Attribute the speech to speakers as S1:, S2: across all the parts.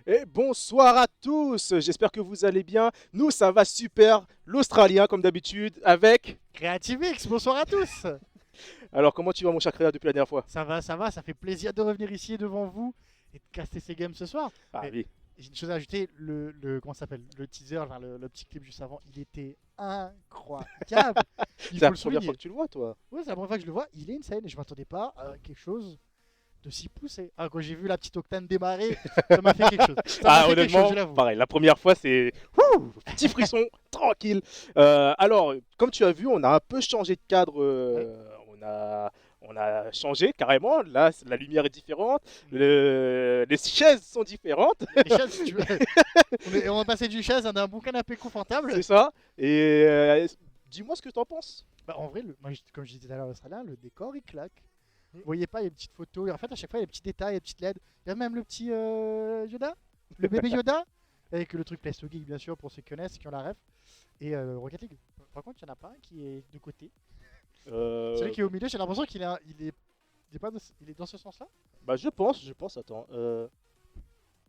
S1: Et bonsoir à tous, j'espère que vous allez bien. Nous, ça va super. L'Australien, comme d'habitude, avec...
S2: CreativeX, bonsoir à tous.
S1: Alors, comment tu vas, mon cher Créa, depuis la dernière fois?
S2: Ça fait plaisir de revenir ici devant vous et de caster ces games ce soir.
S1: Ah
S2: Mais
S1: oui,
S2: j'ai une chose à ajouter, comment ça s'appelle, le teaser, enfin, le petit clip juste avant, il était incroyable. Il
S1: c'est
S2: faut
S1: la
S2: le
S1: première fois
S2: souligner.
S1: que tu le vois, toi.
S2: Ouais, c'est la première fois que je le vois, il est insane et je m'attendais pas à quelque chose de si poussé. Ah, quand j'ai vu la petite Octane démarrer, ça m'a fait quelque chose. Ça m'a
S1: Ah,
S2: fait quelque chose, je
S1: honnêtement,
S2: l'avoue.
S1: pareil, la première fois, c'est... Petit frisson, tranquille. Alors, comme tu as vu, on a un peu changé de cadre.
S2: Ouais.
S1: On a changé carrément. Là, la lumière est différente.
S2: Mhm.
S1: Les chaises sont différentes.
S2: Les chaises, on va passer du chaise à un bon canapé
S1: C'est
S2: confortable.
S1: ça. Et dis-moi ce que tu en penses.
S2: Bah, en vrai, moi, comme je disais tout à l'heure, l'Australien, le décor il claque. Vous voyez pas, il y a une petite photo. Et en fait, à chaque fois, il y a des petits détails, des petites LED. Il y a même le petit Yoda, le bébé Yoda, avec le truc Play Geek, bien sûr, pour ceux qui connaissent, qui ont la ref. Et Rocket League. Par contre, il n'y en a pas un qui est de côté. Celui
S1: Euh,
S2: qui est au milieu, j'ai l'impression qu'il est pas il est dans ce sens-là.
S1: Bah, je pense, attends.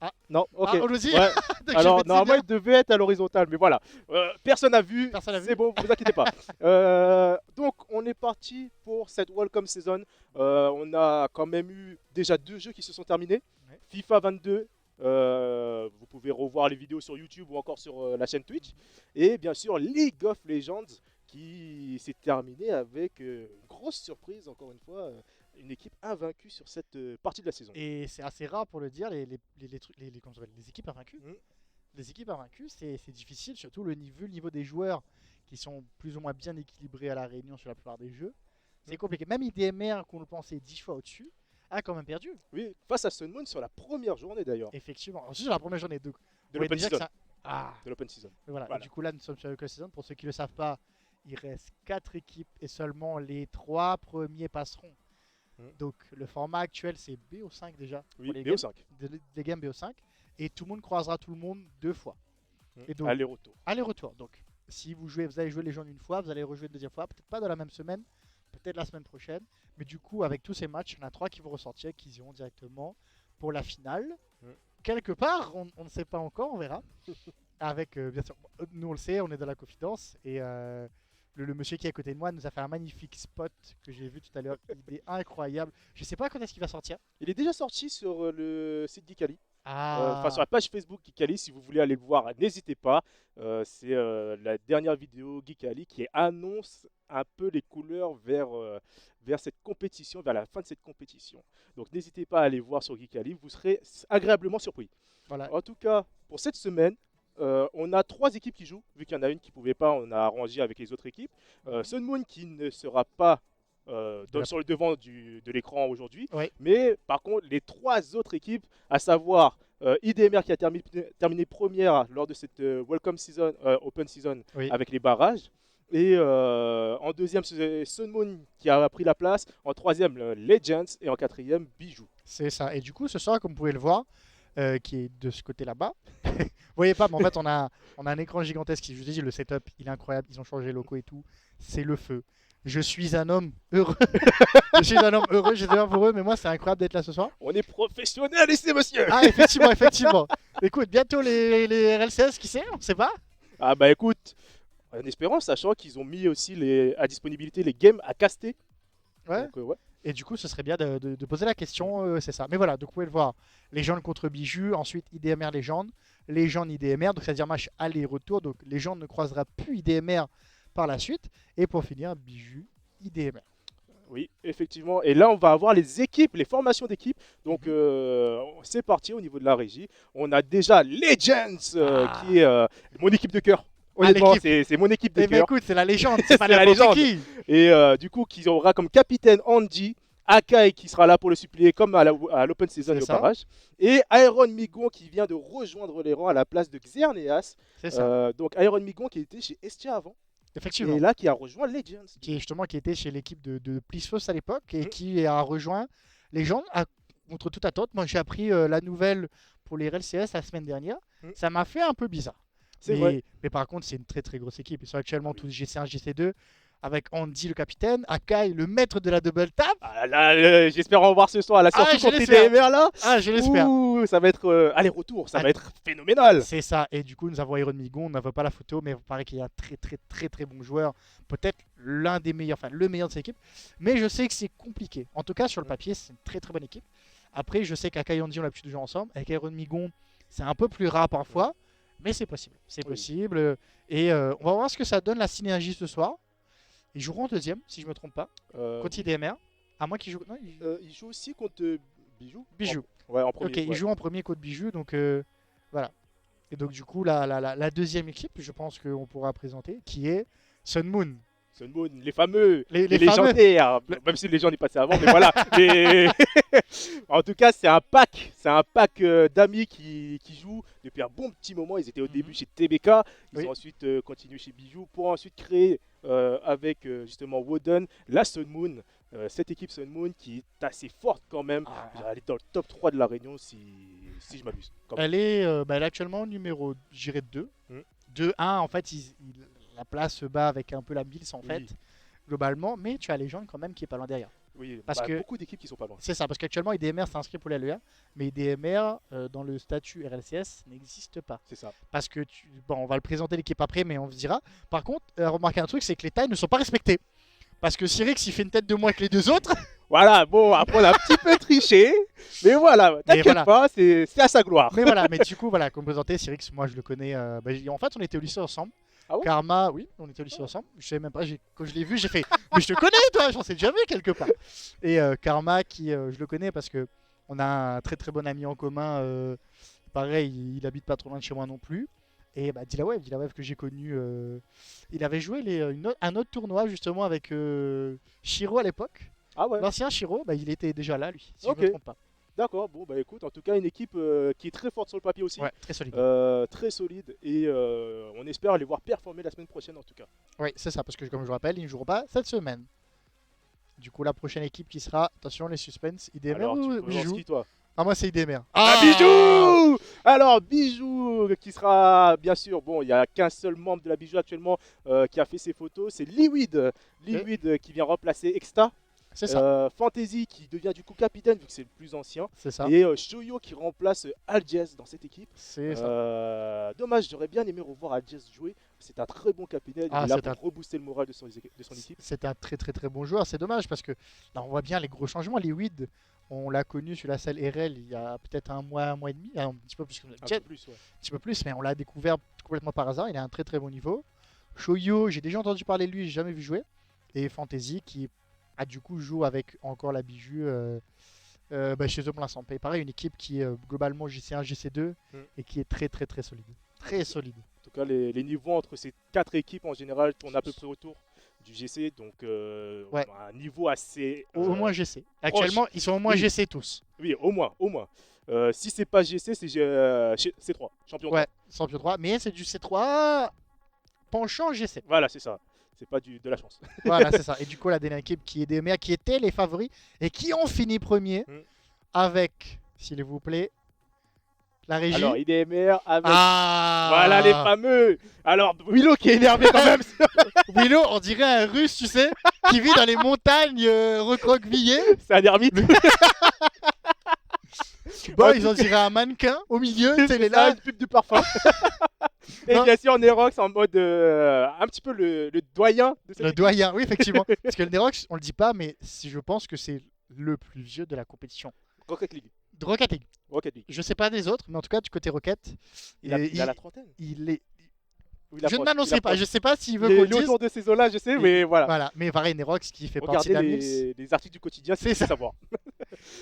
S2: Ah,
S1: Non, ok.
S2: on nous dit
S1: Ouais.
S2: Donc je fais
S1: Alors,
S2: de
S1: normalement,
S2: signal.
S1: il devait être à l'horizontale, mais voilà. Personne n'a vu,
S2: Personne n'a
S1: c'est
S2: vu.
S1: bon, vous inquiétez pas. Donc, on est parti pour cette Welcome Season. On a quand même eu déjà 2 jeux qui se sont terminés.
S2: Ouais.
S1: FIFA 22, vous pouvez revoir les vidéos sur YouTube ou encore sur la chaîne Twitch. Et bien sûr, League of Legends qui s'est terminé avec une grosse surprise, encore une fois, une équipe invaincue sur cette partie de la saison.
S2: Et c'est assez rare pour le dire, comment ça s'appelle, les équipes invaincues.
S1: Mm.
S2: Les équipes invaincues, c'est difficile, surtout le niveau des joueurs qui sont plus ou moins bien équilibrés à la Réunion sur la plupart des jeux.
S1: Mm.
S2: C'est compliqué. Même IDMR, qu'on le pensait 10 fois au-dessus, a quand même perdu.
S1: Oui, face à Sun Moon sur la première journée d'ailleurs
S2: Effectivement. Ensuite, sur la première journée, donc, vous
S1: de
S2: voyez
S1: l'Open
S2: déjà que
S1: Season.
S2: ça. Ah.
S1: De l'Open Season.
S2: Mais voilà. Et
S1: Voilà.
S2: du coup, là, nous sommes sur la saison. Pour ceux qui ne le savent pas, il reste 4 équipes et seulement les 3 premiers passeront.
S1: Mm.
S2: Donc, le format actuel, c'est BO5 déjà pour
S1: Oui,
S2: les games,
S1: BO5.
S2: des games BO5. Et tout le monde croisera tout le monde 2 fois.
S1: Mm.
S2: Et donc,
S1: Aller-retour.
S2: aller-retour. Donc, si vous allez jouer les gens une fois, vous allez rejouer une deuxième fois, peut-être pas dans la même semaine, peut-être la semaine prochaine. Mais du coup, avec tous ces matchs, il y en a 3 qui vont ressortir, qui iront directement pour la finale.
S1: Mm.
S2: Quelque part, on ne sait pas encore, on verra. Avec, bien sûr, nous on le sait, on est dans la confidence. Et le monsieur qui est à côté de moi nous a fait un magnifique spot que j'ai vu tout à l'heure. Il est incroyable. Je sais pas quand est-ce qu'il va sortir.
S1: Il est déjà sorti sur le site Geekali. Enfin, sur
S2: Ah,
S1: la page Facebook Geekali, si vous voulez aller le voir, n'hésitez pas. C'est la dernière vidéo Geekali qui annonce un peu les couleurs vers cette compétition, vers la fin de cette compétition. Donc n'hésitez pas à aller voir sur Geekali, vous serez agréablement surpris.
S2: voilà.
S1: En tout cas, pour cette semaine, on a 3 équipes qui jouent, vu qu'il y en a une qui ne pouvait pas, on a arrangé avec les autres équipes.
S2: Mhm.
S1: Sun Moon qui ne sera pas
S2: De la...
S1: sur le devant de l'écran aujourd'hui,
S2: Ouais,
S1: mais par contre, les 3 autres équipes, à savoir IDMR qui a terminé première lors de cette Welcome Season, Open Season
S2: oui,
S1: avec les barrages. Et en deuxième, c'est Sun Moon qui a pris la place. En troisième, Legends. Et en quatrième, Bijou.
S2: c'est ça. Et du coup, ce soir, comme vous pouvez le voir, qui est de ce côté là-bas, vous voyez pas, mais en fait, on a un écran gigantesque. Je vous ai dit, le setup, il est incroyable. Ils ont changé les locaux et tout. C'est le feu. Je suis un homme heureux. Je suis un homme heureux, j'étais heureux, mais moi, c'est incroyable d'être là ce soir.
S1: On est professionnels ici, monsieur.
S2: Ah, effectivement, effectivement. Écoute, bientôt les RLCS, qui sait, on sait pas.
S1: Ah bah écoute, en espérant, sachant qu'ils ont mis aussi à disponibilité les games à caster.
S2: Ouais.
S1: Donc ouais.
S2: Et du coup, ce serait bien de poser la question, c'est ça. Mais voilà, donc vous pouvez le voir. Légende contre Bijou, ensuite IDMR Légende, Légende IDMR, donc c'est-à-dire match aller-retour. Donc Légende ne croisera plus IDMR par la suite. Et pour finir, Bijou IDMR.
S1: Oui, effectivement. Et là, on va avoir les équipes, les formations d'équipes. Donc,
S2: Mhm.
S1: c'est parti au niveau de la régie. On a déjà Legends, qui
S2: Ah,
S1: est mon équipe de cœur.
S2: à
S1: Honnêtement,
S2: l'équipe.
S1: c'est mon équipe de
S2: Eh ben
S1: cœur.
S2: écoute, c'est la légende, c'est pas
S1: C'est la
S2: n'importe
S1: légende.
S2: qui.
S1: Et du coup, qui aura comme capitaine Andy, Akai qui sera là pour le suppléer comme à l'Open Season
S2: C'est
S1: et au
S2: ça,
S1: barrage. Et Iron Migon qui vient de rejoindre les rangs à la place de Xerneas.
S2: c'est ça.
S1: Donc, Iron Migon qui était chez Estia avant. Et
S2: Effectivement.
S1: là, qui a rejoint Legends.
S2: Qui était chez l'équipe de Plisfos à l'époque et
S1: Mm,
S2: qui a rejoint les gens contre toute attente. Moi, j'ai appris la nouvelle pour les RLCS la semaine dernière.
S1: mm.
S2: Ça m'a fait un peu bizarre.
S1: C'est vrai.
S2: Mais par contre, c'est une très très grosse équipe. Ils sont
S1: Ah
S2: actuellement
S1: oui.
S2: tous GC1, GC2. avec Andy le capitaine, Akai le maître de la double tap.
S1: Ah là, j'espère en voir ce soir. Là, surtout
S2: je
S1: contre
S2: l'espère.
S1: IDMR là.
S2: Ah, je l'espère.
S1: Ouh, ça va être aller-retour, ça va être phénoménal.
S2: C'est ça. Et du coup, nous avons Iron Migon. On n'avait pas la photo, mais il paraît qu'il y a un très bon joueur. Peut-être l'un des meilleurs, enfin le meilleur de cette équipe. Mais je sais que c'est compliqué. En tout cas, sur le papier, c'est une très bonne équipe. Après, je sais qu'Akai et Andy ont l'habitude de jouer ensemble. Avec Iron Migon, c'est un peu plus rare parfois. Mais c'est possible. C'est possible. Et on va voir ce que ça donne la synergie ce soir. Ils joueront en deuxième, si je me trompe pas, contre IDMR. À moins qu'ils jouent. Non,
S1: il joue aussi contre Bijou.
S2: Bijou.
S1: Ouais, en premier.
S2: Ok, il joue en premier contre Bijou, donc voilà. Et donc du coup, la deuxième équipe, je pense qu'on pourra présenter, qui est Sun Moon.
S1: Sun Moon, les fameux,
S2: Les
S1: légendaires. Même si les gens n'est passé avant, mais voilà. En tout cas, c'est un pack d'amis qui jouent depuis un bon petit moment. Ils étaient au début chez TBK, ils ont ensuite continué chez Bijou pour ensuite créer avec justement Woden la Sun Moon. Cette équipe Sun Moon qui est assez forte quand même. Elle est dans le top 3 de la Réunion si je m'abuse.
S2: Elle est actuellement numéro, je dirais 2. 2-1, en fait, la place se bat avec un peu la Mills en fait, globalement. Mais tu as les gens quand même qui est pas loin derrière.
S1: Oui,
S2: parce que
S1: beaucoup d'équipes qui sont pas loin.
S2: C'est ça, parce qu'actuellement IDMR s'est inscrit pour la LEA, mais IDMR dans le statut RLCS n'existe pas.
S1: C'est ça.
S2: Parce que, on va le présenter l'équipe après, mais on se dira. Par contre, remarquez un truc, c'est que les tailles ne sont pas respectées. Parce que Cyrix, il fait une tête de moins que les deux autres.
S1: Voilà, bon, après on a un petit peu triché, mais voilà, t'inquiète pas, c'est à sa gloire.
S2: Mais voilà, mais du coup, voilà, comme présenté, Cyrix, moi je le connais. En fait, on était au lycée ensemble.
S1: Ah ouais?
S2: Karma, oui, on était au lycée ensemble. Je sais même pas, quand je l'ai vu, j'ai fait, mais je te connais, toi, j'en sais déjà vu quelque part. Et Karma, je le connais parce que on a un très bon ami en commun. Pareil, il habite pas trop loin de chez moi non plus. Et Dilaweb que j'ai connu, il avait joué un autre tournoi justement avec Shiro à l'époque.
S1: Ah ouais.
S2: L'ancien Shiro, il était déjà là lui, si je me trompe pas.
S1: D'accord, bon bah écoute, en tout cas une équipe qui est très forte sur le papier aussi.
S2: Ouais, très solide.
S1: Très solide et on espère les voir performer la semaine prochaine en tout cas.
S2: Oui, c'est ça, parce que comme je vous rappelle, ils ne joueront pas cette semaine. Du coup, la prochaine équipe qui sera, attention les suspens, IDMR ou Bijou?
S1: Toi.
S2: Ah, moi c'est IDMR.
S1: Bijou! Alors Bijou qui sera bien sûr, bon il n'y a qu'un seul membre de la Bijou actuellement qui a fait ses photos, c'est Liwid. Liwid qui vient remplacer Exta.
S2: C'est ça.
S1: Fantasy qui devient du coup capitaine vu que c'est le plus ancien.
S2: C'est ça.
S1: Et Shoyo qui remplace Algiez dans cette équipe.
S2: C'est ça.
S1: Dommage, j'aurais bien aimé revoir Algiez jouer. C'est un très bon capitaine. Il a pour rebooster le moral de son équipe.
S2: C'est un très bon joueur. C'est dommage parce que là, on voit bien les gros changements. Liwid, on l'a connu sur la salle RL il y a peut-être un mois et demi, un petit peu plus que
S1: un petit
S2: peu plus, mais on l'a découvert complètement par hasard. Il a un très bon niveau. Shoyo, j'ai déjà entendu parler de lui, j'ai jamais vu jouer. Et Fantasy qui du coup joue avec encore la Bijou chez eux plein sans paye. Pareil, une équipe qui est globalement GC1, GC2 et qui est très solide. Très solide.
S1: En tout cas, les niveaux entre ces 4 équipes en général tournent à peu près autour du GC, donc un niveau assez.
S2: Au moins GC. Actuellement, ils sont au moins GC tous.
S1: Oui, au moins. Si c'est pas GC, c'est C3, champion 3.
S2: Ouais, champion 3, mais c'est du C3 penchant GC.
S1: Voilà, c'est ça. C'est pas de la chance.
S2: Voilà, c'est ça. Et du coup, la dernière équipe qui est IDMR, qui étaient les favoris et qui ont fini premier avec, s'il vous plaît, la régie.
S1: Alors, IDMR avec. Voilà les fameux. Alors, Willow qui est énervé quand même.
S2: Willow, on dirait un russe, tu sais, qui vit dans les montagnes recroquevillées.
S1: C'est un ermite.
S2: Ils en diraient un mannequin au milieu.
S1: C'est là une pub de parfum. Et bien sûr, Nerox en mode un petit peu le doyen de cette
S2: Le doyen, oui, effectivement. Parce que le Nerox, on le dit pas, mais je pense que c'est le plus vieux de la compétition.
S1: Rocket League.
S2: Rocket League.
S1: Rocket League.
S2: Je sais pas des autres, mais en tout cas, du côté Rocket,
S1: il a la trentaine.
S2: Je ne m'annoncerai pas, je sais pas s'il veut
S1: qu'on dise. Autour de ces eaux-là, je sais, mais voilà.
S2: Voilà, mais pareil, Nerox qui fait partie de la Mills.
S1: Les articles du quotidien, c'est ça savoir.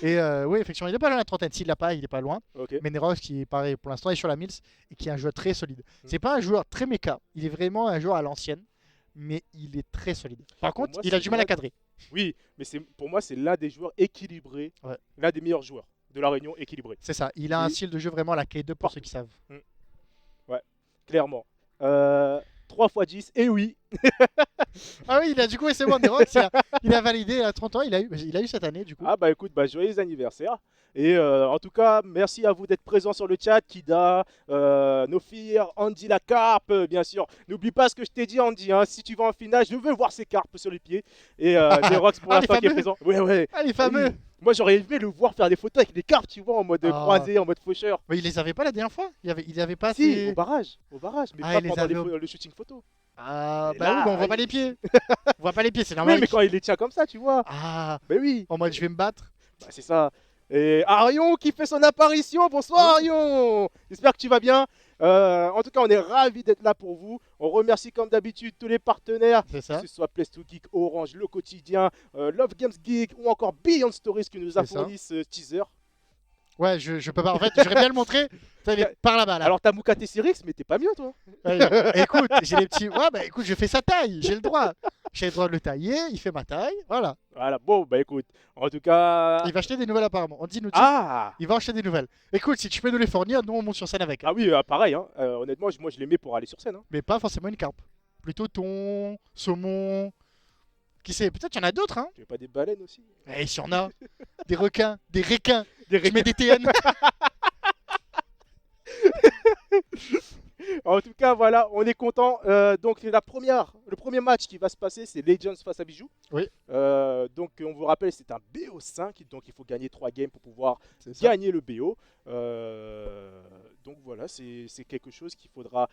S2: Et oui, effectivement, il est pas loin de la trentaine. S'il l'a pas, il est pas loin.
S1: Okay.
S2: Mais Nerox qui, pareil, pour l'instant, est sur la Mills et qui est un joueur très solide. C'est pas un joueur très méca, il est vraiment un joueur à l'ancienne, mais il est très solide. Par contre, il a du mal à cadrer.
S1: Oui, mais pour moi, c'est l'un des joueurs équilibrés, l'un des meilleurs joueurs de la Réunion équilibré.
S2: C'est ça, il a un style de jeu vraiment à la K2 pour ceux qui savent.
S1: Ouais, clairement. 3 x 10, et oui.
S2: Ah oui, du coup, c'est bon, Nerox, il a validé à 30 ans, il a eu cette année, du coup.
S1: Ah bah écoute, bah, joyeux anniversaire. Et en tout cas, merci à vous d'être présents sur le chat. Kida, Nofir, Andy la carpe, bien sûr. N'oublie pas ce que je t'ai dit, Andy. Hein. Si tu vas en finale, je veux voir ces carpes sur les pieds. Et Nerox pour
S2: Ah, les
S1: l'instant qui est
S2: fameux.
S1: présent. Ouais, ouais.
S2: Ah, les
S1: Oui.
S2: fameux.
S1: Moi j'aurais aimé le voir faire des photos avec des carpes, tu vois, en mode
S2: Ah.
S1: croisé, en mode faucheur.
S2: Mais il les avait pas la dernière fois. Il avait pas
S1: Si,
S2: assez.
S1: au barrage, mais
S2: Ah,
S1: pas
S2: il les
S1: pendant
S2: avait au-
S1: le shooting photo.
S2: Ah,
S1: Et
S2: bah oui,
S1: là,
S2: bah on voit pas les pieds. On voit pas les pieds, c'est normal.
S1: Oui, mais quand il les tient comme ça, tu vois.
S2: Ah,
S1: Bah oui,
S2: en mode je vais me battre.
S1: bah, c'est ça. Et Arion qui fait son apparition. Bonsoir Arion. J'espère que tu vas bien. En tout cas, on est ravis d'être là pour vous. On remercie comme d'habitude tous les partenaires,
S2: C'est
S1: que
S2: ça.
S1: ce soit Place2Geek, Orange, Le Quotidien, Love Games Geek ou encore Beyond Stories qui nous a
S2: C'est ça.
S1: fourni ce teaser.
S2: Ouais, je peux pas. En fait, j'aurais bien le montrer. Ça, il est par là-bas, là.
S1: Alors t'as Moukaté Sirix, mais t'es pas mieux toi.
S2: Ouais, écoute, j'ai les petits. Ouais, bah écoute, je fais sa taille. J'ai le droit. J'ai le droit de le tailler. Il fait ma taille. Voilà.
S1: Voilà, bon, bah écoute, en tout cas...
S2: Il va acheter des nouvelles apparemment. On dit nous dit.
S1: Ah
S2: Il va acheter des nouvelles. Écoute, si tu peux nous les fournir, nous on monte sur scène avec.
S1: Ah oui, pareil, hein. Honnêtement, moi je les mets pour aller sur scène. Hein.
S2: Mais pas forcément une carpe. Plutôt thon, saumon. Qui sait, peut-être qu'il y en a d'autres, hein.
S1: Tu veux pas des baleines aussi?
S2: Eh, s'il y en a. Des requins, des requins.
S1: Des
S2: Je mets des TN.
S1: En tout cas, voilà, on est content. Donc le premier match qui va se passer, c'est Legends face à Bijou.
S2: Oui.
S1: Donc on vous rappelle, c'est un BO5, donc il faut gagner 3 games pour pouvoir
S2: C'est ça.
S1: gagner le BO. Donc voilà, c'est quelque chose qu'il faudra...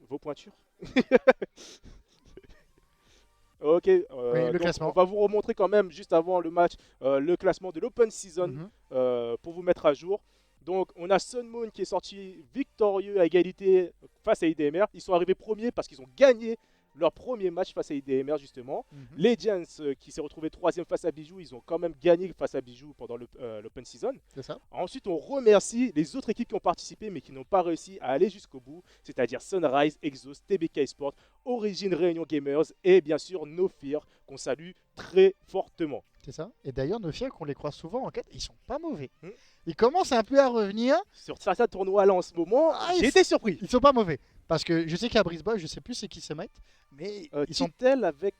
S1: vos pointures. Ok,
S2: Oui, le
S1: donc
S2: classement.
S1: on va vous remontrer quand même juste avant le match le classement de l'Open Season
S2: Mhm.
S1: pour vous mettre à jour. Donc on a Sun Moon qui est sorti victorieux à égalité face à IDMR. Ils sont arrivés premiers parce qu'ils ont gagné leur premier match face à IDMR justement.
S2: Mhm.
S1: Legends qui s'est retrouvé troisième face à Bijou, ils ont quand même gagné face à Bijou pendant l'Open Season.
S2: C'est ça.
S1: Ensuite, on remercie les autres équipes qui ont participé mais qui n'ont pas réussi à aller jusqu'au bout, c'est-à-dire Sunrise, Exos, TBK Esport, Origin Réunion Gamers et bien sûr No Fear qu'on salue très fortement.
S2: C'est ça. Et d'ailleurs, nos fiers qu'on les croise souvent en quête, ils sont pas mauvais.
S1: Hmm.
S2: Ils commencent un peu à revenir.
S1: Sur certains tournois là en ce moment,
S2: Ah,
S1: j'ai été surpris.
S2: Ils sont pas mauvais. Parce que je sais qu'à Brisbane, je sais plus c'est qui se mettent. Mais ils sont
S1: Titel avec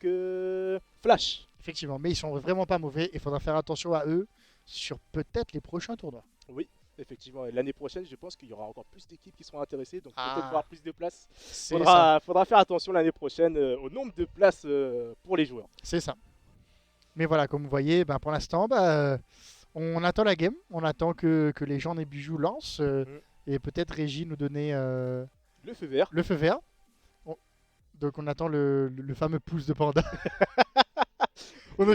S1: Flash.
S2: effectivement, mais ils sont vraiment pas mauvais. Il faudra faire attention à eux sur peut-être les prochains tournois.
S1: Oui, effectivement. Et l'année prochaine, je pense qu'il y aura encore plus d'équipes qui seront intéressées, donc
S2: Ah.
S1: peut-être avoir plus de places.
S2: C'est ça.
S1: Faudra faire attention l'année prochaine au nombre de places pour les joueurs.
S2: C'est ça. Mais voilà, comme vous voyez, ben, pour l'instant, on attend la game. On attend que les gens des bijoux lancent. Et peut-être Régie nous donner
S1: Le feu vert.
S2: le feu vert. Donc on attend le fameux pouce de panda. on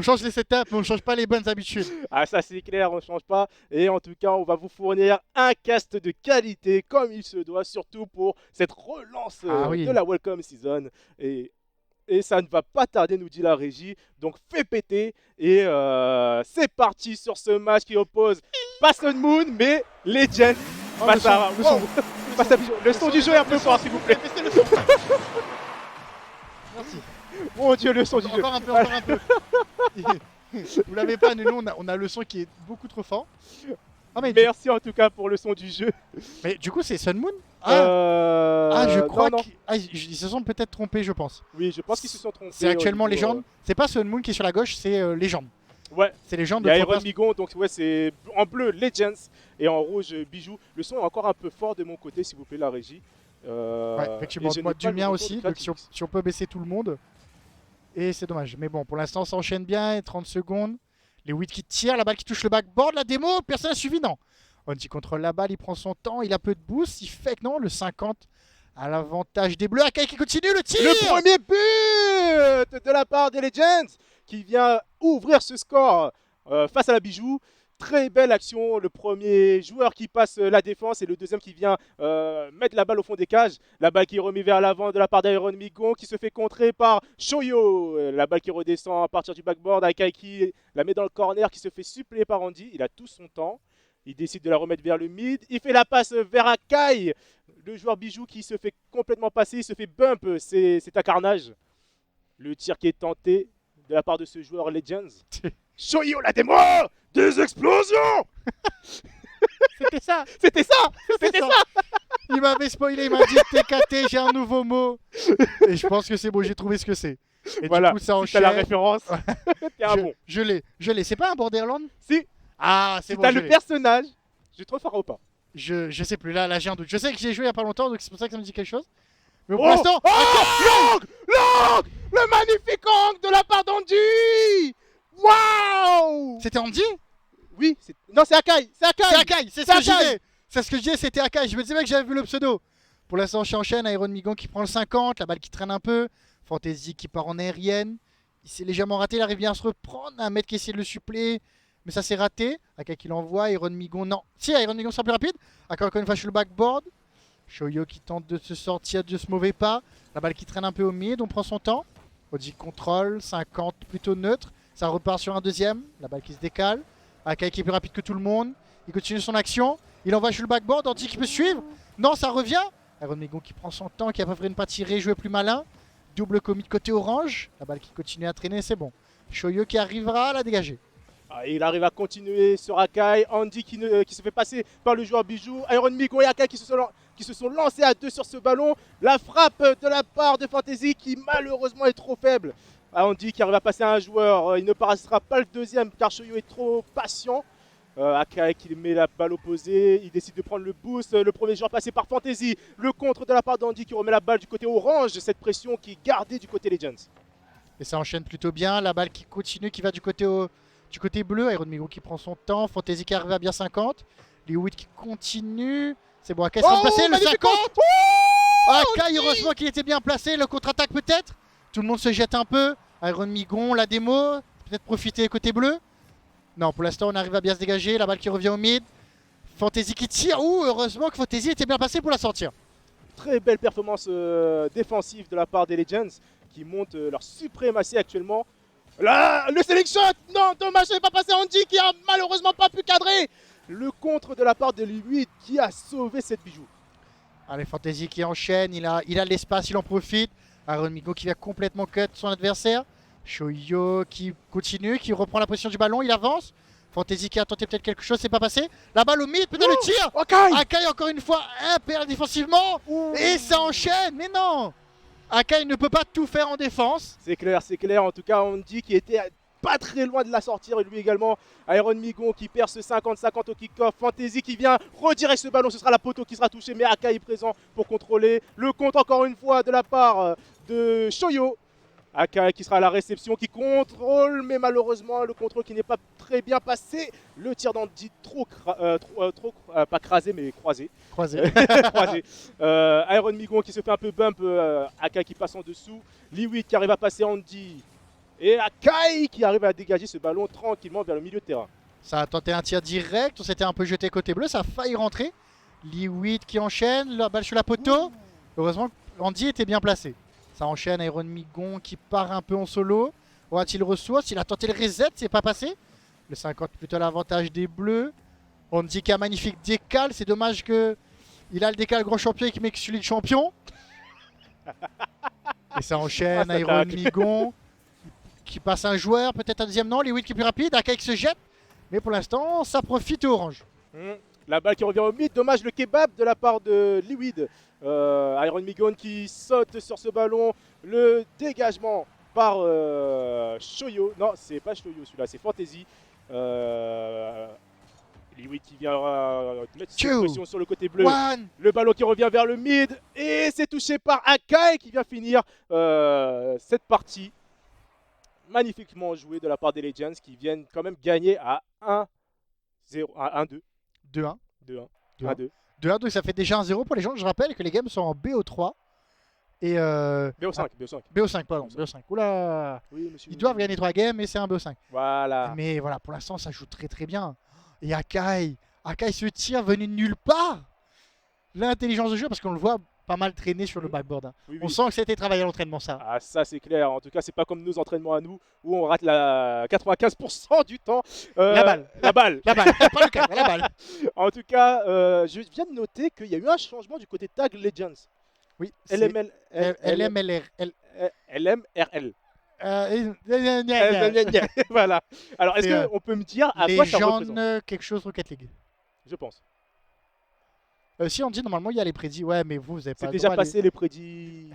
S2: change les setups, mais on change pas les bonnes habitudes.
S1: Ah ça c'est clair, on ne change pas. Et en tout cas, on va vous fournir un cast de qualité comme il se doit, surtout pour cette relance
S2: Oui.
S1: de la Welcome Season. Et ça ne va pas tarder, nous dit la régie. Donc fais péter. Et c'est parti sur ce match qui oppose pas Sun Moon, mais Legends. Face à... face à Bijou. Le son du jeu est un peu fort, s'il vous plaît.
S2: Merci.
S1: Mon dieu, le son du jeu.
S2: Encore un peu, encore un peu. Vous l'avez pas, mais nous on a le son qui est beaucoup trop fort. Ah, mais,
S1: Merci en tout cas pour le son du jeu.
S2: mais du coup c'est Sun Moon. Je crois
S1: non, non.
S2: qu'ils se sont peut-être trompés, je pense.
S1: Oui, je pense qu'ils se sont trompés.
S2: C'est actuellement
S1: au niveau,
S2: Légende. C'est pas Sun Moon qui est sur la gauche, c'est Légende.
S1: Ouais,
S2: C'est Légende
S1: il y
S2: de
S1: a
S2: Troopers.
S1: Iron Migon, donc ouais, c'est en bleu Legends et en rouge Bijou. Le son est encore un peu fort de mon côté, s'il vous plaît, la régie.
S2: Ouais, effectivement,
S1: et je
S2: moi
S1: n'ai
S2: du
S1: pas le
S2: mien
S1: retour
S2: aussi.
S1: de
S2: Donc
S1: Kratix.
S2: si on peut baisser tout le monde. Et c'est dommage. Mais bon, pour l'instant, ça enchaîne bien. Et 30 secondes. Les 8 qui tirent, la balle qui touche le backboard, la démo, personne n'a suivi, non. Onji contrôle la balle, il prend son temps, il a peu de boost, il fait que non, le 50 à l'avantage des Bleus. Akai qui continue le tir.
S1: Le premier but de la part des Legends qui vient ouvrir ce score face à la Bijou. Très belle action, le premier joueur qui passe la défense et le deuxième qui vient mettre la balle au fond des cages. La balle qui est remise vers l'avant de la part d'Iron Migon qui se fait contrer par Shoyo. La balle qui redescend à partir du backboard. Akai qui la met dans le corner, qui se fait suppléer par Andy. Il a tout son temps. Il décide de la remettre vers le mid. Il fait la passe vers Akai. Le joueur Bijou qui se fait complètement passer. Il se fait bump. C'est un carnage. Le tir qui est tenté de la part de ce joueur Legends. Shoyo la démo. Des explosions.
S2: C'était ça.
S1: C'était ça. C'était
S2: ça.
S1: ça.
S2: Il m'avait spoilé, il m'a dit TKT, j'ai un nouveau mot. Et je pense que c'est bon, j'ai trouvé ce que c'est. Et
S1: Voilà,
S2: du coup, ça
S1: si t'as
S2: enchaîne.
S1: la référence, t'es un bon.
S2: Je l'ai. C'est pas un Borderland?
S1: Si,
S2: Ah, c'est
S1: si
S2: bon,
S1: t'as
S2: je
S1: le
S2: l'ai.
S1: personnage, je te refais ou pas.
S2: Je sais plus, là j'ai un doute. Je sais que j'ai joué il y a pas longtemps, donc c'est pour ça que ça me dit quelque chose. Mais pour
S1: Oh,
S2: l'instant,
S1: Long! Long! Le magnifique angle de la part d'Andy! Waouh!
S2: c'était Andy?
S1: Oui, non, c'est Akai! C'est Akai!
S2: C'est Akai, c'est ce
S1: C'est
S2: que je
S1: Akai.
S2: disais. C'est ce que je disais, c'était Akai. Je me disais que j'avais vu le pseudo. Pour l'instant, j'enchaîne. Iron Migon qui prend le 50, la balle qui traîne un peu. Fantasy qui part en aérienne. Il s'est légèrement raté, il arrive bien à se reprendre. Un mec qui essaie de le suppléer, mais ça s'est raté. Akai qui l'envoie. Iron Migon, non. Si, Iron Migon sera plus rapide. Akai encore une fois sur le backboard. Shoyo qui tente de se sortir de ce mauvais pas. La balle qui traîne un peu au mid, on prend son temps. Oji contrôle, 50 plutôt neutre. Ça repart sur un deuxième. La balle qui se décale. Akai qui est plus rapide que tout le monde. Il continue son action. Il envoie sur le backboard. Andy qui peut suivre. Non, ça revient. Iron Migon qui prend son temps, qui a préféré ne pas tirer, jouer plus malin. Double commit côté orange. La balle qui continue à traîner, c'est bon. Shoyo qui arrivera à la dégager.
S1: Ah, il arrive à continuer sur Akai. Andy qui se fait passer par le joueur bijou. Iron Migon et Akai qui se sont lancés à deux sur ce ballon. La frappe de la part de Fantasy qui malheureusement est trop faible. Andy qui arrive à passer à un joueur. Il ne passera pas le deuxième car Shoyo est trop patient. Akai qui met la balle opposée. Il décide de prendre le boost. Le premier joueur passé par Fantasy. Le contre de la part d'Andy qui remet la balle du côté orange. Cette pression qui est gardée du côté Legends.
S2: Et ça enchaîne plutôt bien. La balle qui continue, qui va du côté bleu. Iron Migon qui prend son temps. Fantasy qui arrive à bien 50. Liwit qui continue. C'est bon, Akai sera placé. Le 50. Akai, heureusement qu'il était bien placé. Le contre-attaque peut-être. Tout le monde se jette un peu. Iron Migon, la démo. Peut-être profiter côté bleu. Non, pour l'instant, on arrive à bien se dégager. La balle qui revient au mid. Fantasy qui tire. Ouh, heureusement que Fantasy était bien passé pour la sortir.
S1: Très belle performance défensive de la part des Legends qui montent leur suprématie actuellement. Là, le selling shot. Non, dommage, ça n'est pas passé. Andy qui a malheureusement pas pu cadrer. Le contre de la part de Liwid qui a sauvé cette bijou.
S2: Allez, Fantasy qui enchaîne. Il a l'espace, il en profite. Iron Migon qui vient complètement cut son adversaire. Shoyo qui continue, qui reprend la position du ballon, il avance. Fantasy qui a tenté peut-être quelque chose, c'est pas passé. La balle au mid, peut-être le tir. Akai encore une fois impère défensivement. Et ça enchaîne, mais non. Akai ne peut pas tout faire en défense.
S1: C'est clair, c'est clair. En tout cas, Andy qui était pas très loin de la sortir et lui également. Iron Migon qui perd ce 50-50 au kick-off. Fantasy qui vient redirer ce ballon, ce sera la poteau qui sera touchée, mais Akai est présent pour contrôler. Le compte encore une fois de la part de Shoyo. Akai qui sera à la réception, qui contrôle, mais malheureusement le contrôle qui n'est pas très bien passé. Le tir d'Andy pas crasé, mais croisé.
S2: Croisé.
S1: Croisé. Iron Migon qui se fait un peu bump, Akai qui passe en dessous. Liwit qui arrive à passer Andy. Et Akai qui arrive à dégager ce ballon tranquillement vers le milieu de terrain.
S2: Ça a tenté un tir direct, on s'était un peu jeté côté bleu, ça a failli rentrer. Liwit qui enchaîne, la balle sur la poteau. Heureusement, Andy était bien placé. Ça enchaîne, Iron Migon qui part un peu en solo. Aura-t-il ressource? Il a tenté le reset, c'est pas passé. Le 50 plutôt à l'avantage des bleus. Andy qui a un magnifique décal. C'est dommage que il a le décal grand champion et qu'il met que celui de champion. Et ça enchaîne, Iron Migon qui passe un joueur, peut-être un deuxième non. Liwid qui est plus rapide, Akai qui se jette. Mais pour l'instant, ça profite au orange.
S1: La balle qui revient au mid, dommage le kebab de la part de Liwid. Iron Migon qui saute sur ce ballon, le dégagement par Shoyo. Non, c'est pas Shoyo celui-là, c'est Fantasy. Liwid qui vient mettre une pression sur le côté bleu. Le ballon qui revient vers le mid et c'est touché par Akai qui vient finir cette partie. Magnifiquement joué de la part des Legends qui viennent quand même gagner à 1-0, à 1-2.
S2: 2-1.
S1: 2-1.
S2: 2-1. 2-1, donc ça fait déjà 1-0 pour les gens. Je rappelle que les games sont en BO3. Et
S1: BO5, BO5.
S2: BO5, pardon. BO5. Oula.
S1: Oui, monsieur.
S2: Ils doivent gagner 3 games, mais c'est un BO5.
S1: Voilà.
S2: Mais voilà, pour l'instant, ça joue très très bien. Et Akai se tire venu de nulle part. L'intelligence de jeu, parce qu'on le voit pas mal traîner sur le backboard. Hein.
S1: Oui,
S2: on sent que c'était travaillé à l'entraînement, ça.
S1: Ah, ça c'est clair. En tout cas, c'est pas comme nos entraînements à nous où on rate la 95% du temps.
S2: La balle.
S1: La balle.
S2: La balle. Pas le cadre, la balle.
S1: En tout cas, je viens de noter qu'il y a eu un changement du côté Tag Legends.
S2: Oui.
S1: LMRL. Voilà. Alors, est-ce qu'on peut me dire à quoi ça représente?
S2: Legend quelque chose Rocket League.
S1: Je pense.
S2: Si on dit normalement il y a les prédits, ouais, mais vous avez pas
S1: C'est
S2: le
S1: déjà
S2: droit.
S1: passé les prédits.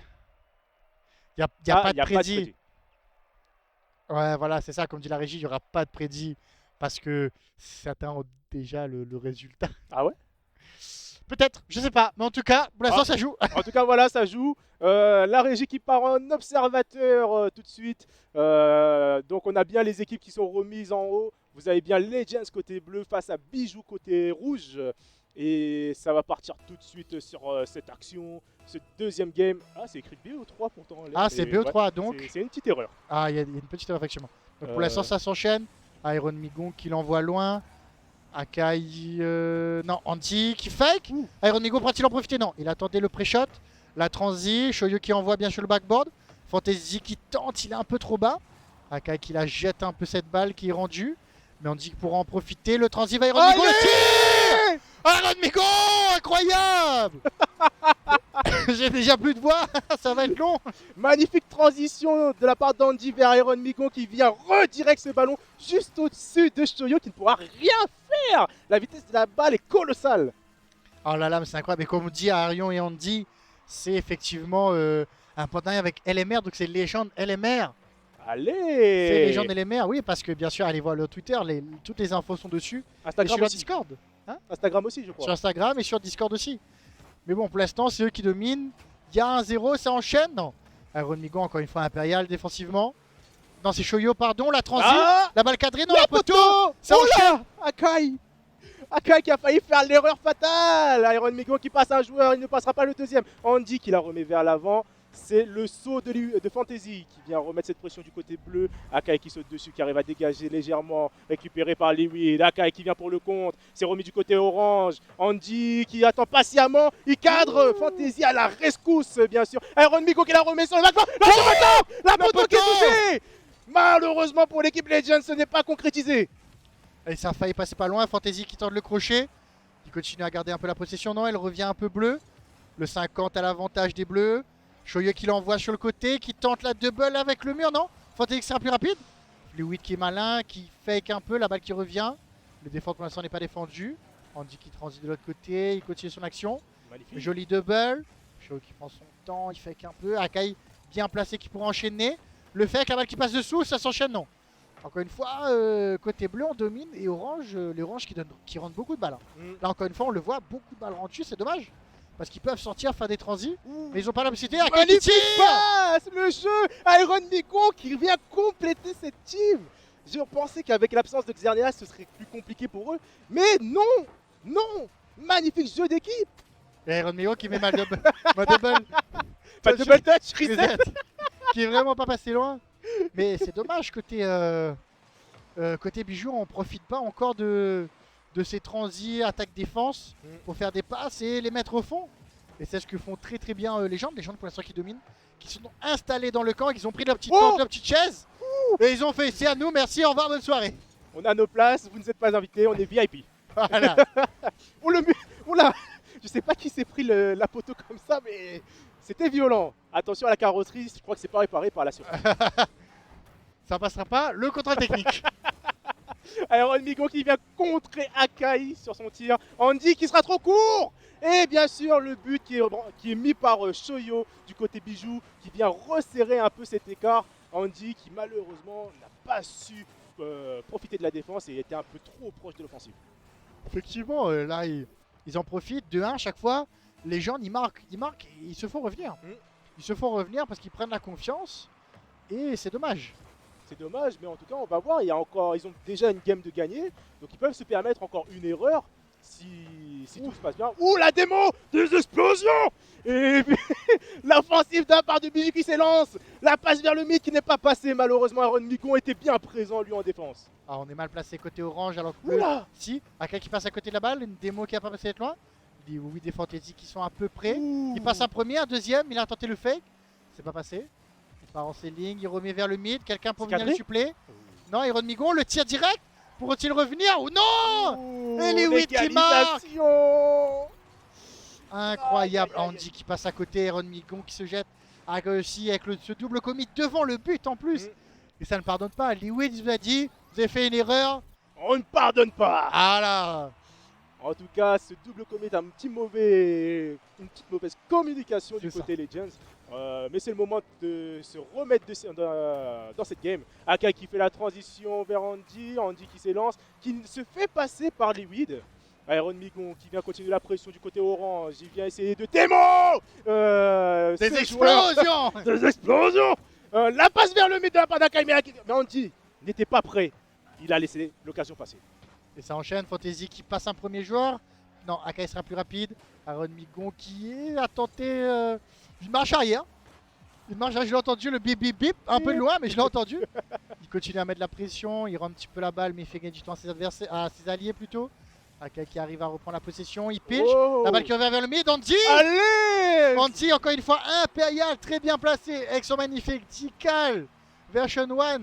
S2: Y a pas
S1: Il
S2: de
S1: n'y a pas de
S2: prédit.
S1: prédits.
S2: Ouais, voilà, c'est ça, comme dit la régie, il n'y aura pas de prédit parce que certains ont déjà le résultat.
S1: Ah ouais?
S2: Peut-être, je sais pas, mais en tout cas, pour l'instant
S1: Ah,
S2: ça joue.
S1: en tout cas, voilà, ça joue. La régie qui part en observateur tout de suite. Donc, on a bien les équipes qui sont remises en haut. Vous avez bien Legends côté bleu face à Bijou côté rouge. Et ça va partir tout de suite sur cette action, ce deuxième game. Ah, c'est écrit BO3 pourtant. En l'air,
S2: Ah, c'est
S1: mais ouais,
S2: BO3 donc.
S1: c'est une petite erreur.
S2: Ah, il y a une petite erreur, effectivement. Donc pour
S1: Euh,
S2: l'instant ça s'enchaîne. Iron Migon qui l'envoie loin. Akai, non, Andy qui fake.
S1: Ouh.
S2: Iron Migon pourra-t-il en profiter? Non, il attendait le pré-shot. La transi, Shoyo qui envoie bien sur le backboard. Fantasy qui tente, il est un peu trop bas. Akai qui la jette un peu cette balle qui est rendue. Mais Andy pourra en profiter. Le transi va Iron Migon. Le tir Iron Migon, incroyable. J'ai déjà plus de voix, ça va être long.
S1: Magnifique transition de la part d'Andy vers Iron Migon qui vient redirect ce ballon juste au-dessus de Shoyo qui ne pourra rien faire. La vitesse de la balle est colossale.
S2: Oh là là, mais c'est incroyable. Et comme on dit à Arion et Andy, c'est effectivement un partenariat avec LMR, donc c'est légende LMR.
S1: Allez.
S2: C'est légende LMR, oui, parce que bien sûr, allez voir le Twitter, toutes les infos sont dessus. Et
S1: Instagram
S2: sur
S1: aussi.
S2: Discord.
S1: Instagram aussi, je crois.
S2: Sur Instagram et sur Discord aussi. Mais bon, pour l'instant, c'est eux qui dominent. Il y a un 0, ça enchaîne. Non. Iron Migon, encore une fois, impérial défensivement. Non, c'est Shoyo, pardon. La transi.
S1: Ah,
S2: La balle cadrée, non,
S1: la
S2: la poteau.
S1: poteau.
S2: Ça
S1: Oh
S2: enchaîne.
S1: là, Akai. Akai qui a failli faire l'erreur fatale. Iron Migon qui passe un joueur, il ne passera pas le deuxième. Andy qui la remet vers l'avant. C'est le saut de Fantasy qui vient remettre cette pression du côté bleu. Akai qui saute dessus, qui arrive à dégager légèrement, récupéré par Liwid. Akai qui vient pour le compte. C'est remis du côté orange. Andy qui attend patiemment. Il cadre. Fantasy à la rescousse, bien sûr. Iron Migon qui la remet sur le backboard. La poteau qui est touchée. Malheureusement pour l'équipe Legends, ce n'est pas concrétisé.
S2: Et ça a failli passer pas loin. Fantasy qui tente le crochet. Il continue à garder un peu la possession. Non, elle revient un peu bleue. Le 50 à l'avantage des bleus. Shoyo qui l'envoie sur le côté, qui tente la double avec le mur, non? Fantasy qui sera plus rapide. Fluid qui est malin, qui fake un peu, la balle qui revient. Le défense pour l'instant n'est pas défendu. Andy qui transite de l'autre côté, il continue son action.
S1: Magnifique.
S2: Joli double. Shoyo qui prend son temps, il fake un peu. Akai bien placé qui pourra enchaîner. Le fake, la balle qui passe dessous, ça s'enchaîne, non? Encore une fois, côté bleu on domine et orange, les oranges qui rentrent beaucoup de balles. Là encore une fois on le voit, beaucoup de balles rendues, c'est dommage. Parce qu'ils peuvent sortir, faire des transis, mais ils n'ont pas la possibilité. Akai qui
S1: Magnifique
S2: tire.
S1: passe, le jeu. Iron Migon qui vient compléter cette team. Je pensais qu'avec l'absence de Xerneas, ce serait plus compliqué pour eux. Mais non, non. Magnifique jeu d'équipe.
S2: Et Iron Migon qui met ma double. Ma double.
S1: Pas de double touch, reset.
S2: Reset. Qui est vraiment pas passé loin. Mais c'est dommage, côté Bijou, on profite pas encore de ces transis, attaque-défense, pour faire des passes et les mettre au fond. Et c'est ce que font très très bien les gens pour l'instant qui dominent, qui sont installés dans le camp, qui ont pris leur petite tente, leur petite chaise, et ils ont fait c'est à nous, merci, au revoir, bonne soirée.
S1: On a nos places, vous ne êtes pas invités, on est VIP.
S2: Voilà.
S1: Oula, je sais pas qui s'est pris la poteau comme ça, mais c'était violent. Attention à la carrosserie, je crois que c'est pas réparé par la surface.
S2: Ça passera pas, le contrôle technique.
S1: Iron Migon qui vient contrer Akai sur son tir. Andy qui sera trop court. Et bien sûr le but qui est mis par Shoyo du côté Bijou qui vient resserrer un peu cet écart. Andy qui malheureusement n'a pas su profiter de la défense et était un peu trop proche de l'offensive.
S2: Effectivement, là ils en profitent de 1 chaque fois. Les gens ils marquent et ils se font revenir. Ils se font revenir parce qu'ils prennent la confiance et c'est dommage.
S1: C'est dommage, mais en tout cas, on va voir. Ils ont déjà une game de gagner, donc ils peuvent se permettre encore une erreur si tout se passe bien. Ouh, la démo des explosions. Et puis, l'offensive d'un part de Bijou qui s'élance. La passe vers le mid qui n'est pas passée. Malheureusement, Iron Migon était bien présent, lui, en défense.
S2: Ah, on est mal placé côté orange alors que
S1: Oula.
S2: si, Akai qui passe à côté de la balle, une démo qui a pas passé d'être loin. Oui, des fantaisies qui sont à peu près.
S1: Ouh.
S2: Il passe un premier, un deuxième, il a tenté le fake. C'est pas passé. Il part en ceiling, il remet vers le mid. Quelqu'un pour
S1: C'est
S2: venir le
S1: cadré.
S2: suppléer. Non, Iron Migon, le tir direct. Pourront-ils revenir ou non?
S1: Ouh,
S2: Et les 8 qui marquent.
S1: l'égalisation.
S2: Incroyable.
S1: Aïe, aïe, aïe.
S2: Andy qui passe à côté, Iron Migon qui se jette. Aussi avec ce double commit devant le but en plus. Et ça ne pardonne pas. Liwid vous a dit, vous avez fait une erreur.
S1: On ne pardonne pas.
S2: Ah là.
S1: En tout cas, ce double commit a une petite mauvaise communication du
S2: C'est
S1: côté Legends. Mais c'est le moment de se remettre dans cette game. Akai qui fait la transition vers Andy, Andy qui s'élance, qui se fait passer par Liquid. Iron Migon qui vient continuer la pression du côté orange, il vient essayer de démo
S2: Des explosions.
S1: Des explosions La passe vers le mid de la part d'Akai, mais Andy n'était pas prêt. Il a laissé l'occasion passer.
S2: Et ça enchaîne, Fantasy qui passe un premier joueur. Non, Akai sera plus rapide. Aaron Migon qui a tenté une marche arrière. Une marche arrière, je l'ai entendu, le bip bip bip, un peu de loin, mais je l'ai entendu. Il continue à mettre la pression, il rend un petit peu la balle, mais il fait gagner du temps à ses adversaires, à ses alliés plutôt. Akai qui arrive à reprendre la possession, il pitch.
S1: Oh.
S2: La balle qui revient vers le mid, Andy.
S1: Allez
S2: Andy, encore une fois, impérial, très bien placé, avec son magnifique Tikal version 1.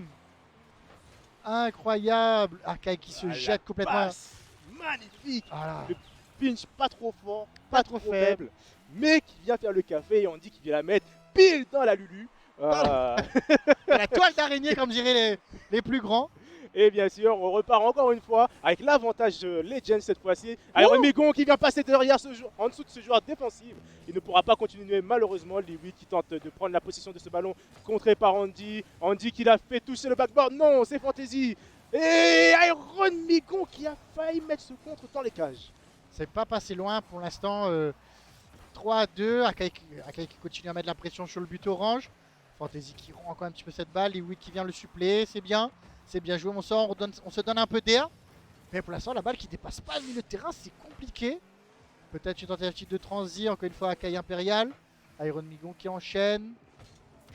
S2: Incroyable. Akai qui se jette complètement.
S1: Passe magnifique.
S2: Voilà.
S1: Le pinch pas trop fort, pas trop faible, mais qui vient faire le café et on dit qu'il vient la mettre pile dans la Lulu.
S2: La toile d'araignée, comme diraient les plus grands.
S1: Et bien sûr, on repart encore une fois avec l'avantage de Legends cette fois-ci. Iron Migon qui vient passer derrière en dessous de ce joueur défensif. Il ne pourra pas continuer malheureusement. Liwi qui tente de prendre la possession de ce ballon, contré par Andy. Andy qui l'a fait toucher le backboard. Non, c'est Fantasy. Et Iron Migon qui a failli mettre ce contre dans les cages.
S2: C'est pas passé loin pour l'instant. 3-2. Akai qui continue à mettre la pression sur le but orange. Fantasy qui rend encore un petit peu cette balle. Liwi qui vient le suppléer. C'est bien. C'est bien joué, on se donne un peu d'air. Mais pour l'instant, la balle qui dépasse pas le milieu de terrain, c'est compliqué. Peut-être une tentative de transi, encore une fois Akai Impérial. Iron Migon qui enchaîne.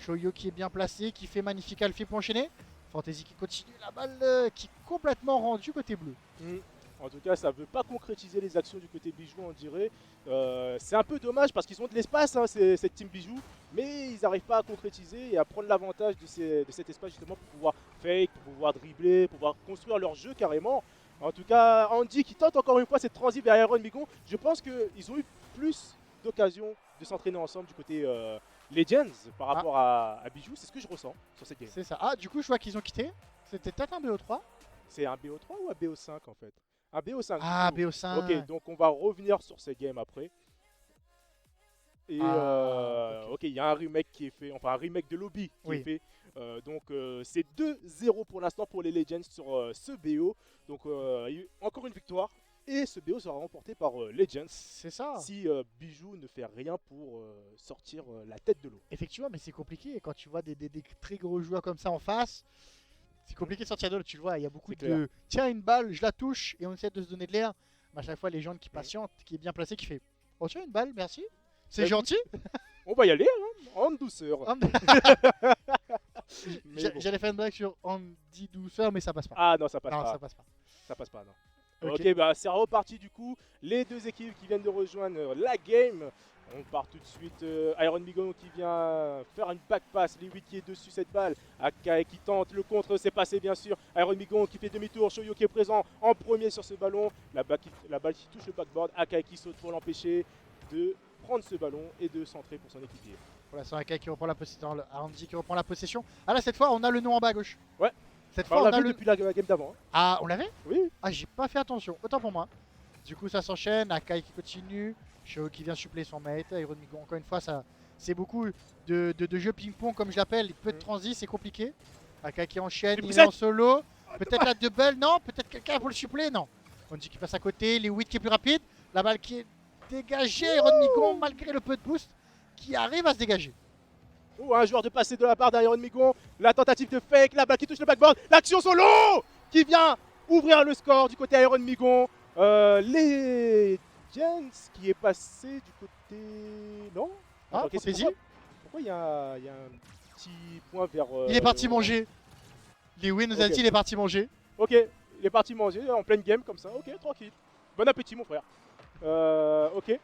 S2: Shoyo qui est bien placé, qui fait magnifique Alfie pour enchaîner. Fantasy qui continue, la balle qui est complètement rendue côté bleu.
S1: En tout cas, ça ne veut pas concrétiser les actions du côté Bijou, on dirait. C'est un peu dommage parce qu'ils ont de l'espace, hein, cette team Bijou, mais ils n'arrivent pas à concrétiser et à prendre l'avantage de cet espace justement pour pouvoir fake, pour pouvoir dribbler, pour pouvoir construire leur jeu carrément. En tout cas, Andy qui tente encore une fois cette transition vers Iron Migon. Je pense qu'ils ont eu plus d'occasions de s'entraîner ensemble du côté Legends par rapport à Bijou. C'est ce que je ressens sur cette game.
S2: C'est ça. Ah, du coup, je vois qu'ils ont quitté. C'était peut-être un BO3.
S1: C'est un BO3 ou un BO5 en fait? Un BO5.
S2: Ah, BO5.
S1: Ok, donc on va revenir sur ces games après. Et
S2: okay.
S1: ok, il y a un remake qui est fait, enfin un remake de lobby qui est fait. Donc c'est 2-0 pour l'instant pour les Legends sur ce BO. Donc il y a eu encore une victoire. Et ce BO sera remporté par Legends.
S2: C'est ça.
S1: Si Bijou ne fait rien pour sortir la tête de l'eau.
S2: Effectivement, mais c'est compliqué. Quand tu vois des très gros joueurs comme ça en face, c'est compliqué de sortir de l'eau. Tu le vois, il y a beaucoup de tiens, une balle, je la touche et on essaie de se donner de l'air. Mais à chaque fois, les gens qui patientent, qui est bien placé, qui fait oh, tiens, une balle, merci. C'est gentil.
S1: On va y aller, hein, en douceur.
S2: J'allais faire une blague sur Andy douceur, mais ça passe pas.
S1: Ah non, ça passe
S2: non,
S1: pas.
S2: Ça passe pas.
S1: Ça passe pas, non. Ok, bah c'est reparti du coup. Les deux équipes qui viennent de rejoindre la game. On part tout de suite. Iron Migon qui vient faire une back pass. Liwi qui est dessus cette balle. Akai qui tente le contre. C'est passé bien sûr. Iron Migon qui fait demi-tour. Shoyo qui est présent en premier sur ce ballon. La balle qui touche le backboard. Akai qui saute pour l'empêcher de prendre ce ballon et de centrer pour son équipier.
S2: Pour l'instant, Akai qui reprend la possession. Andy qui reprend la possession. Ah là, cette fois, on a le nom en bas à gauche.
S1: Ouais.
S2: Cette fois,
S1: on l'a vu depuis la game d'avant. Hein.
S2: Ah, on l'avait?
S1: Oui.
S2: Ah, j'ai pas fait attention. Autant pour moi. Du coup, ça s'enchaîne. Akai qui continue. Show qui vient suppléer son mate. Iron Migon, encore une fois, c'est beaucoup de jeux ping-pong, comme je l'appelle. Peu de transit, c'est compliqué. Akai qui enchaîne. Il est en solo. Peut-être la double. Non. Peut-être quelqu'un pour le suppléer. Non. On dit qu'il passe à côté. Les 8 qui est plus rapide. La balle qui est dégagée. Iron Migon, malgré le peu de boost, qui arrive à se dégager.
S1: Oh, un joueur de passé de la part d'Iron Migon. La tentative de fake, la balle qui touche le backboard. L'action solo qui vient ouvrir le score du côté Iron Migon. Les Gens qui est passé du côté... Non.
S2: Ah,
S1: Fantasy. Pourquoi il y a un petit point vers...
S2: il est parti manger. Les Win nous a dit il est parti manger.
S1: Ok, il est parti manger en pleine game comme ça. Ok, tranquille. Bon appétit mon frère. Ok.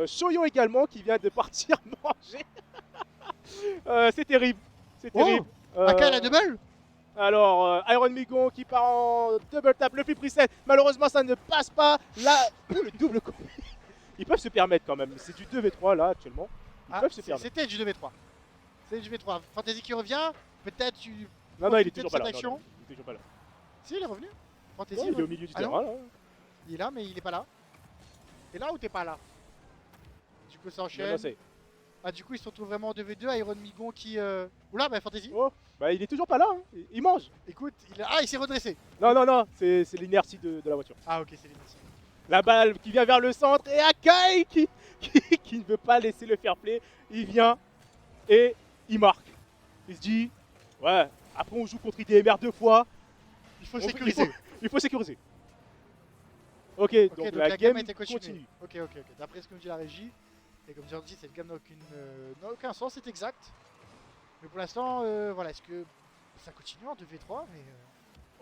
S1: Shoyo également qui vient de partir manger. C'est terrible. C'est terrible.
S2: Akai la double.
S1: Alors, Iron Migon qui part en double tap, le flip reset. Malheureusement, ça ne passe pas. Là, le double combi. Ils peuvent se permettre quand même. C'est du 2v3 là actuellement. Ils peuvent se permettre.
S2: C'était du 2v3. C'est du 2v3. Fantasy qui revient. Peut-être tu.
S1: Non, il est toujours pas là.
S2: Non,
S1: il est toujours pas là.
S2: Si, il est revenu. Fantasy.
S1: Il est au milieu du terrain là.
S2: Il est là, mais il est pas là. T'es là ou t'es pas là? Du coup, ça
S1: Non,
S2: enchaîne.
S1: non, c'est.
S2: Ah, du coup, ils se retrouvent vraiment en 2v2. Iron Migon qui. Oula, bah, Fantasy.
S1: Oh, bah il est toujours pas là, hein. Il mange.
S2: Écoute, ah, il s'est redressé.
S1: Non, non, non, c'est l'inertie de la voiture.
S2: Ah, ok, c'est l'inertie.
S1: La balle qui vient vers le centre et Akai qui ne veut pas laisser le fair play. Il vient et il marque. Il se dit, ouais, après on joue contre IDMR 2 fois.
S2: Il faut
S1: Il
S2: sécuriser.
S1: il faut sécuriser. Ok,
S2: Ok,
S1: donc
S2: donc
S1: la
S2: la game
S1: game
S2: a été continuée.
S1: continue.
S2: Ok, ok, ok. D'après ce que me dit la régie, et comme j'ai dit, cette game n'a aucun sens, c'est exact. Mais pour l'instant, voilà, est-ce que ça continue en 2v3 mais,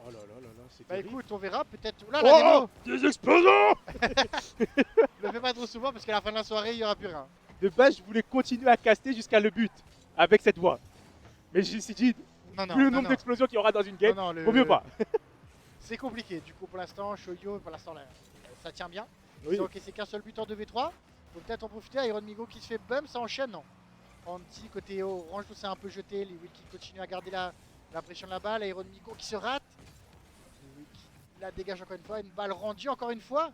S1: Oh là là là là, c'est
S2: Bah
S1: terrible.
S2: écoute, on verra peut-être. Là, la démo,
S1: Des explosions.
S2: je le fais pas trop souvent parce qu'à la fin de la soirée, il n'y aura plus rien.
S1: De base, je voulais continuer à caster jusqu'à le but avec cette voix. Mais je me suis dit,
S2: Non, non,
S1: vu le
S2: non,
S1: nombre
S2: non.
S1: d'explosions qu'il y aura dans une game,
S2: Non, non,
S1: vaut mieux pas.
S2: C'est compliqué. Du coup, pour l'instant, Shoyo, pour l'instant, là, ça tient bien.
S1: Oui.
S2: Ils ont encaissé qu'un seul but en 2v3. Faut peut-être en profiter. Iron Migo qui se fait bump, ça enchaîne, non. Andy, côté orange, tout s'est un peu jeté. Les Will qui continuent à garder la pression de la balle. Iron Migo qui se rate. Les Will qui la dégage encore une fois. Une balle rendue encore une fois.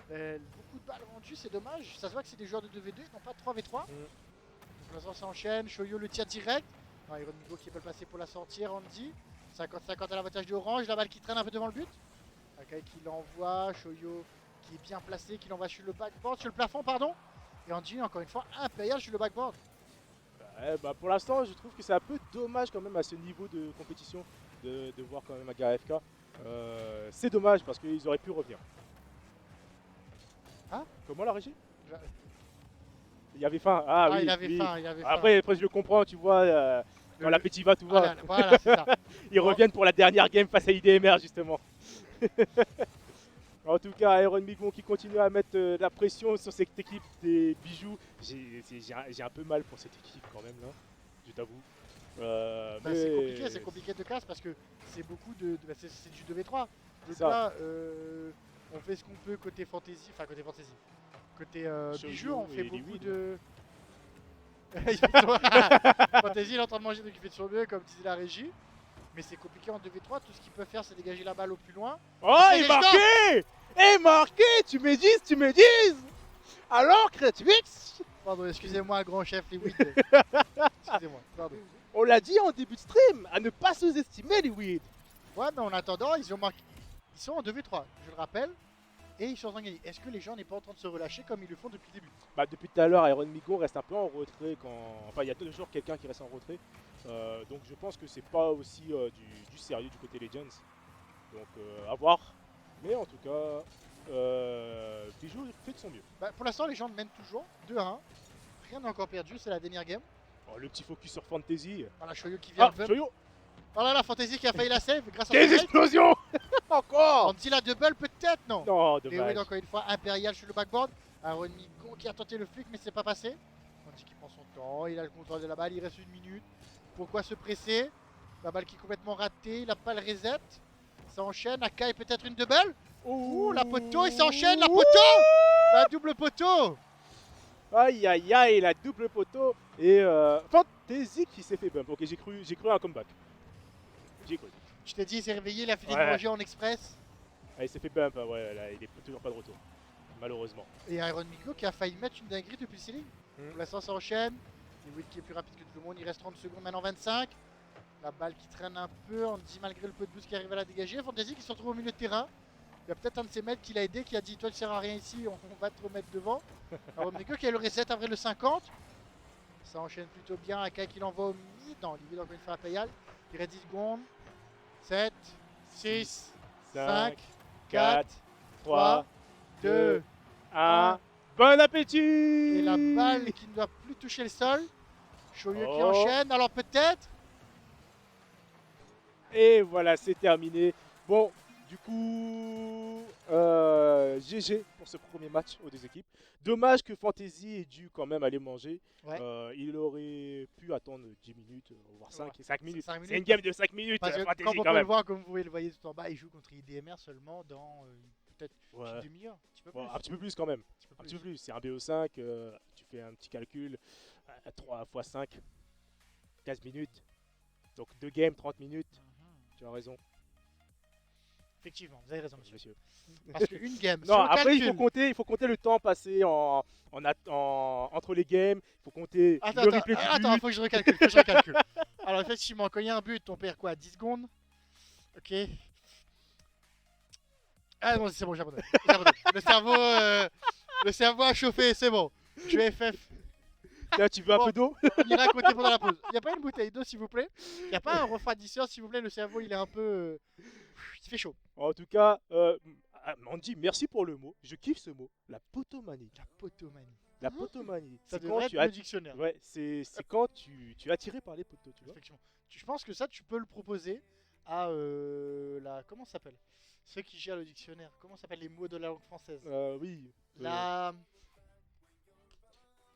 S2: Beaucoup de balles rendues, c'est dommage. Ça se voit que c'est des joueurs de 2v2, non pas de 3v3. Donc pour l'instant, ça enchaîne. Shoyo le tire direct. Non, Iron Migo qui peut le passer pour la sortir. Andy. 50-50 à l'avantage de Orange. La balle qui traîne un peu devant le but. Akai qui l'envoie. Shoyo qui est bien placé, qui l'envoie sur le backboard, sur le plafond, pardon. Et Andy, encore une fois, impérial sur le backboard.
S1: Ouais, bah pour l'instant, je trouve que c'est un peu dommage quand même à ce niveau de compétition de voir quand même un AFK. C'est dommage parce qu'ils auraient pu revenir.
S2: Hein?
S1: Comment la régie?
S2: Je-
S1: Il y avait faim. Ah, oui,
S2: il avait
S1: oui.
S2: faim, il avait faim.
S1: Après, je le comprends, tu vois, quand l'appétit va, tout va.
S2: Voilà, c'est ça.
S1: Ils reviennent pour la dernière game face à IDMR justement. En tout cas, Iron Migon qui continue à mettre de la pression sur cette équipe des bijoux. J'ai un peu mal pour cette équipe quand même là, je t'avoue.
S2: Bah, c'est compliqué de casse parce que c'est beaucoup bah, c'est du 2v3. Donc
S1: Ça.
S2: là, on fait ce qu'on peut côté fantasy, enfin côté fantasy. Côté
S1: Shoyo
S2: bijoux, on fait
S1: et
S2: beaucoup
S1: Liquid.
S2: de. Fantasy, il est en train de manger, donc il fait de son mieux, comme disait la régie. Mais c'est compliqué en 2v3, tout ce qu'il peut faire c'est dégager la balle au plus loin.
S1: Oh, il est marqué! Et marqué! Tu me dises! Alors, Creativix!
S2: Pardon, excusez-moi, grand chef Lewis. Excusez-moi, pardon.
S1: On l'a dit en début de stream, à ne pas sous-estimer les weed.
S2: Ouais, mais en attendant, ils sont en 2v3, je le rappelle. Et ils sont en train de gagner. Est-ce que les gens n'est pas en train de se relâcher comme ils le font depuis le début?
S1: Bah, depuis tout à l'heure, Iron Migon reste un peu en retrait quand. Enfin, il y a toujours quelqu'un qui reste en retrait. Donc je pense que c'est pas aussi du sérieux du côté Legends. Donc à voir. Mais en tout cas, Bijou fait de son mieux.
S2: Bah, pour l'instant, les gens mènent toujours 2-1. Rien n'est encore perdu, c'est la dernière game.
S1: Oh, le petit focus sur Fantasy.
S2: Voilà, Shoyo qui vient.
S1: Ah, Shoyo!
S2: Voilà la Fantasy qui a failli la save grâce à
S1: Des
S2: son break.
S1: explosions! Encore!
S2: On dit la double peut-être, non?
S1: Non,
S2: Et oui,
S1: dommage.
S2: encore une fois, impérial sur le backboard. Aaron Migon qui a tenté le flic, mais c'est pas passé. On dit qu'il prend son temps, il a le contrôle de la balle, il reste 1 minute. Pourquoi se presser? La balle qui est complètement ratée, il a pas le reset. Ça enchaîne, Akai peut-être une double. Ouh, la poteau, il s'enchaîne, la poteau! La double poteau!
S1: Aïe aïe aïe, la double poteau. Et Fantasy qui s'est fait bump. Ok, j'ai cru à un comeback. J'ai cru.
S2: Je t'ai dit, il s'est réveillé, il a fini
S1: Ouais.
S2: de manger en express.
S1: Ah, il s'est fait bump, hein, ouais, là, il est toujours pas de retour. Malheureusement.
S2: Et Iron Migo qui a failli mettre une dinguerie depuis le ceiling. Pour l'instant, ça enchaîne. Et Will qui est plus rapide que tout le monde, il reste 30 secondes, maintenant 25. La balle qui traîne un peu, on dit malgré le peu de boost qui arrive à la dégager. Fantasy qui se retrouve au milieu de terrain. Il y a peut-être un de ses maîtres qui l'a aidé, qui a dit toi tu sers à rien ici, on va te remettre devant. Iron Migo qui a le reset après le 50. Ça enchaîne plutôt bien, Akai qui l'envoie au mid. Non, il encore une fois impérial. Il reste 10 secondes. 7, 6, 5, 4, 3, 2,
S1: 1. Bon appétit!
S2: et la balle qui ne doit plus toucher le sol. Shoyo qui
S1: Oh.
S2: enchaîne, alors peut-être.
S1: Et voilà, c'est terminé. Bon, du coup, GG pour ce premier match aux deux équipes. Dommage que Fantasy ait dû quand même aller manger.
S2: Ouais.
S1: Il aurait pu attendre 10 minutes, voire 5 minutes.
S2: 5 minutes,
S1: C'est une game de 5 minutes,
S2: Parce que
S1: Fantasy
S2: comme on
S1: quand
S2: peut le
S1: même.
S2: voir, comme vous pouvez le voir tout en bas, il joue contre IDMR seulement dans peut-être
S1: Ouais.
S2: une demi-heure, un petit peu plus.
S1: Bon, un petit peu plus quand même.
S2: Un petit peu
S1: Un petit peu plus. C'est un BO5, tu fais un petit calcul. 3 x 5, 15 minutes. Donc 2 games, 30 minutes.
S2: Mhm.
S1: Tu as raison.
S2: Effectivement, vous avez raison, monsieur.
S1: monsieur.
S2: Parce qu'une game, si
S1: Non,
S2: on
S1: après
S2: calcule...
S1: il faut compter le temps passé entre les games. Il faut compter le replay du
S2: Attends,
S1: but.
S2: faut que je recalcule, faut que je recalcule. Alors effectivement, quand il y a un but, on perd quoi, 10 secondes? Ok. Ah non, c'est bon, j'abandonne. Le cerveau a chauffé, c'est bon. Je vais FF.
S1: Là, tu veux un
S2: Bon.
S1: peu d'eau?
S2: On ira à côté pendant la pause. Il n'y a pas une bouteille d'eau, s'il vous plaît? Il n'y a pas un refroidisseur, s'il vous plaît? Le cerveau, il est un peu... il fait chaud.
S1: En tout cas, Mandy, merci pour le mot. Je kiffe ce mot. La potomanie.
S2: La potomanie.
S1: La potomanie.
S2: Ça
S1: C'est
S2: devrait
S1: quand
S2: être
S1: tu
S2: le dictionnaire.
S1: Ouais, c'est quand tu es attiré par les poteaux, tu vois.
S2: Effectivement. Je pense que ça, tu peux le proposer à la... Comment ça s'appelle? Ceux qui gèrent le dictionnaire. Comment s'appellent les mots de la langue française?
S1: Oui.
S2: La...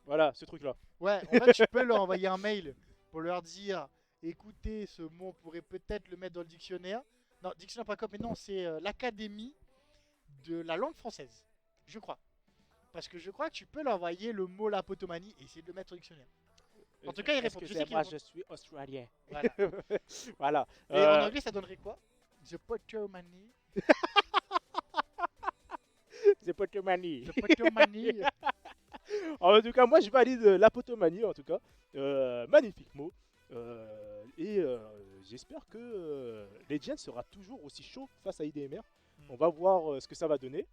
S1: Voilà, ce truc-là.
S2: Ouais, en fait, tu peux leur envoyer un mail pour leur dire écoutez, ce mot, on pourrait peut-être le mettre dans le dictionnaire. Non, dictionnaire.com, mais non, c'est l'académie de la langue française. Je crois. Parce que je crois que tu peux leur envoyer le mot la potomanie et essayer de le mettre au dictionnaire. En tout cas, ils répondent. Je sais qu'ils
S1: moi,
S2: répondent.
S1: je suis australien.
S2: Voilà.
S1: Voilà.
S2: Et en anglais, ça donnerait quoi? The potomanie.
S1: The potomanie.
S2: The potomanie.
S1: En tout cas, moi, je valide la potomanie, en tout cas. Magnifique mot. J'espère que Legend sera toujours aussi chaud face à IDMR. On va voir ce que ça va donner.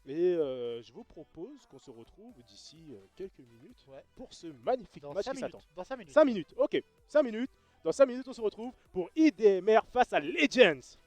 S1: Et je vous propose qu'on se retrouve d'ici quelques minutes pour ce magnifique
S2: Dans
S1: match
S2: 5
S1: qui
S2: minutes.
S1: s'attend.
S2: Dans 5 minutes.
S1: 5 minutes, ok. 5 minutes. Dans 5 minutes, on se retrouve pour IDMR face à Legends.